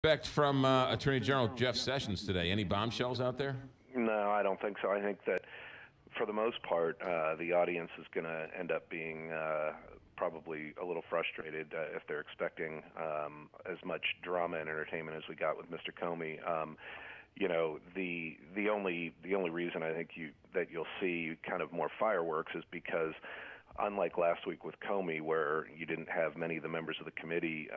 Expect from Attorney General Jeff Sessions today. Any bombshells out there? No, I don't think so. I think that for the most part, the audience is going to end up being probably a little frustrated if they're expecting as much drama and entertainment as we got with Mr. Comey. The only reason I think that you'll see kind of more fireworks is because, unlike last week with Comey, where you didn't have many of the members of the committee,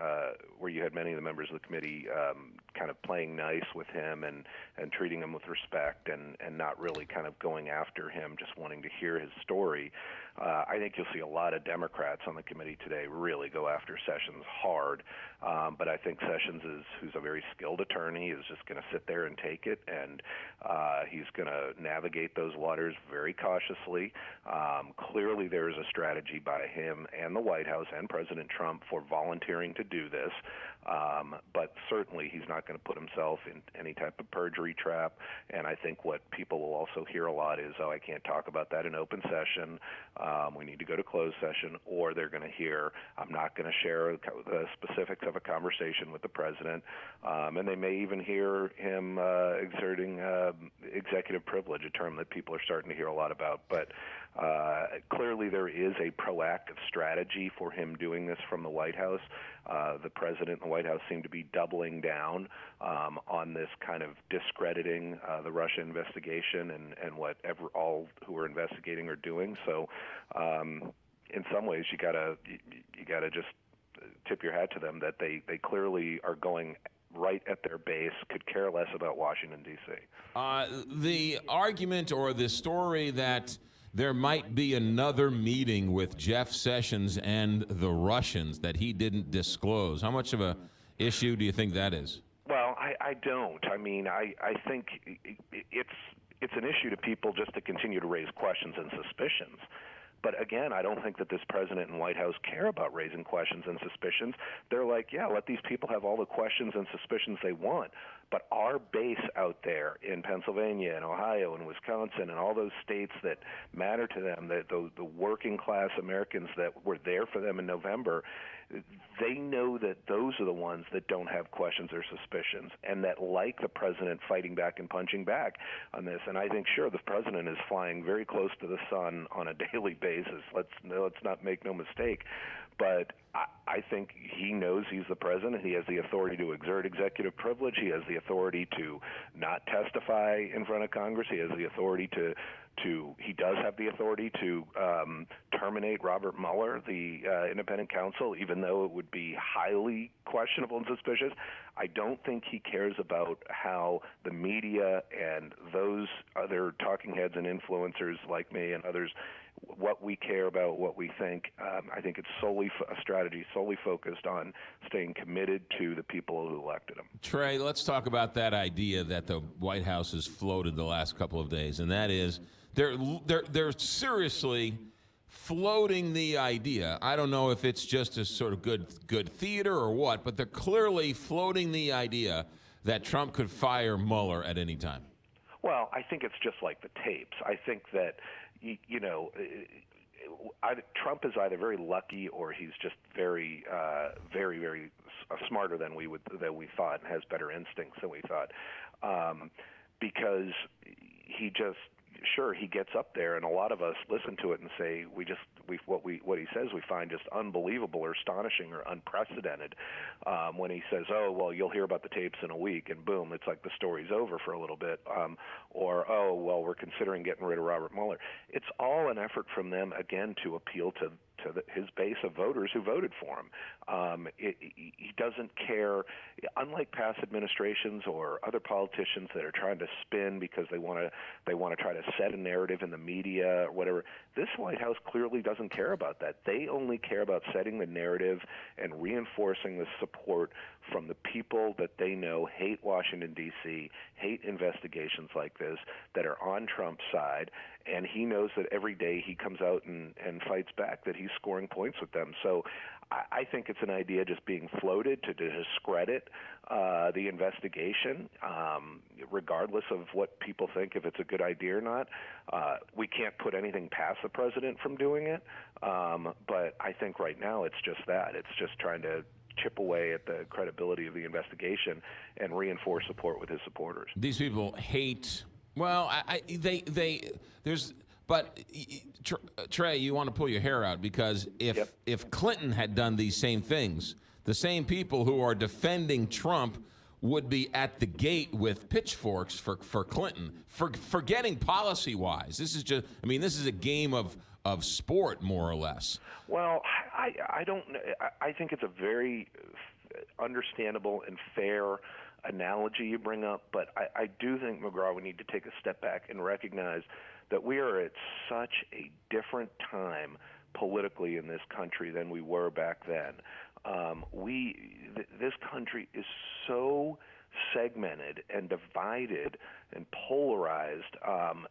kind of playing nice with him and treating him with respect and not really kind of going after him, just wanting to hear his story. I think you'll see a lot of Democrats on the committee today really go after Sessions hard. But I think Sessions who's a very skilled attorney, is just going to sit there and take it, and he's going to navigate those waters very cautiously. Clearly, there is a strategy by him and the White House and President Trump for volunteering to do this, but certainly he's not going to put himself in any type of perjury trap. And I think what people will also hear a lot is, I can't talk about that in open session. We need to go to closed session. Or they're going to hear, I'm not going to share the specifics of a conversation with the president. And they may even hear him exerting executive privilege, a term that people are starting to hear a lot about. But clearly there is a proactive strategy for him doing this from the White House. The president and the White House seem to be doubling down on this kind of discrediting the Russia investigation and what all who are investigating are doing. So in some ways you gotta just tip your hat to them that they clearly are going right at their base, could care less about Washington, D.C. The argument or the story that there might be another meeting with Jeff Sessions and the Russians that he didn't disclose. How much of a issue do you think that is? Well, I don't. I mean, I think it's an issue to people just to continue to raise questions and suspicions. But again, I don't think that this president and White House care about raising questions and suspicions. They're like, yeah, let these people have all the questions and suspicions they want. But our base out there in Pennsylvania and Ohio and Wisconsin and all those states that matter to them, the working class Americans that were there for them in November, they know that those are the ones that don't have questions or suspicions and that like the president fighting back and punching back on this. And I think, sure, the president is flying very close to the sun on a daily basis. Let's not make no mistake. But I think he knows he's the president. He has the authority to exert executive privilege. He has the authority to not testify in front of Congress. He has the authority he does have the authority to terminate Robert Mueller, the independent counsel, even though it would be highly questionable and suspicious. I don't think he cares about how the media and those other talking heads and influencers like me and others, what we care about, what we think. I think it's solely a strategy solely focused on staying committed to the people who elected him. Trey, let's talk about that idea that the White House has floated the last couple of days, and that is they're seriously floating the idea. I don't know if it's just a sort of good theater or what, but they're clearly floating the idea that Trump could fire Mueller at any time. Well, I think it's just like the tapes. I think that, Trump is either very lucky or he's just very, very, very smarter than we thought and has better instincts than we thought, because he gets up there and a lot of us listen to it and say what he says we find just unbelievable or astonishing or unprecedented. When he says, oh, well, you'll hear about the tapes in a week, and boom, it's like the story's over for a little bit. Or, oh, well, we're considering getting rid of Robert Mueller. It's all an effort from them, again, to appeal to his base of voters who voted for him. He doesn't care, unlike past administrations or other politicians that are trying to spin because they want to try to set a narrative in the media or whatever. This White House clearly doesn't care about that. They only care about setting the narrative and reinforcing the support from the people that they know hate Washington, D.C., hate investigations like this, that are on Trump's side, and he knows that every day he comes out and fights back that he's scoring points with them. So I think it's an idea just being floated to discredit the investigation, regardless of what people think, if it's a good idea or not. We can't put anything past the president from doing it, but I think right now it's just that. It's just trying to chip away at the credibility of the investigation and reinforce support with his supporters. These people hate. Well, there's. But Trey, you want to pull your hair out because if Clinton had done these same things, the same people who are defending Trump would be at the gate with pitchforks for Clinton. Forgetting policy-wise, this is just. I mean, this is a game of sport, more or less. Well, I don't. I think it's a very understandable and fair analogy you bring up, but I do think, McGraw, we need to take a step back and recognize that we are at such a different time politically in this country than we were back then. This country is so segmented and divided and polarized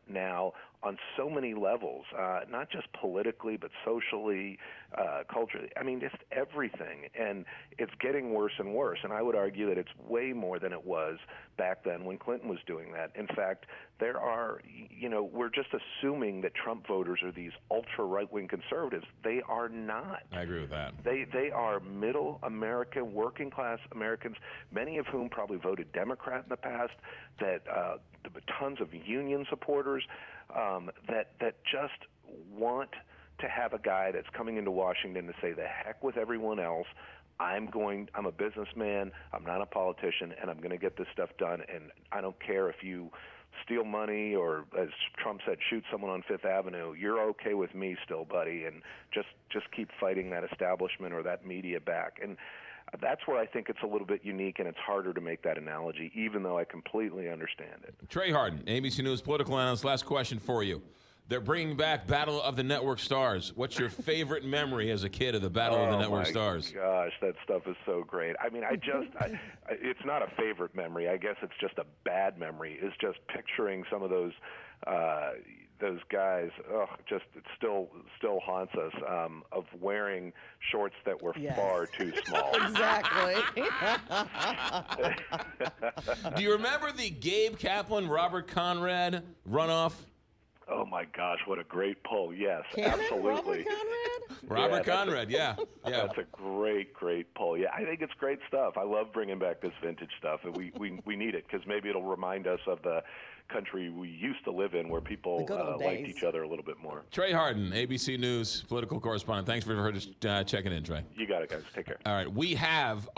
now on so many levels, not just politically, but socially, culturally. I mean, just everything. And it's getting worse and worse. And I would argue that it's way more than it was back then when Clinton was doing that. In fact, there are, we're just assuming that Trump voters are these ultra right-wing conservatives. They are not. I agree with that. They are middle American, working class Americans, many of whom probably voted Democrat in the past, that tons of union supporters that just want to have a guy that's coming into Washington to say the heck with everyone else. I'm a businessman, I'm not a politician, and I'm going to get this stuff done, and I don't care if you steal money or, as Trump said, shoot someone on Fifth Avenue. You're okay with me still, buddy, and just keep fighting that establishment or that media back. And that's where I think it's a little bit unique, and it's harder to make that analogy, even though I completely understand it. Trey Harden, ABC News political analyst. Last question for you. They're bringing back Battle of the Network Stars. What's your favorite memory as a kid of the Battle of the Network Stars? Gosh, that stuff is so great. I mean, it's not a favorite memory. I guess it's just a bad memory. It's just picturing some of those guys. It still haunts us. Of wearing shorts that were far too small. Exactly. Do you remember the Gabe Kaplan, Robert Conrad runoff? Oh, my gosh, what a great pull. Yes, Cannon? absolutely. Robert Conrad? Yeah. That's a great pull. Yeah, I think it's great stuff. I love bringing back this vintage stuff, and we need it because maybe it'll remind us of the country we used to live in where people liked each other a little bit more. Trey Harden, ABC News political correspondent. Thanks for checking in, Trey. You got it, guys. Take care. All right, we have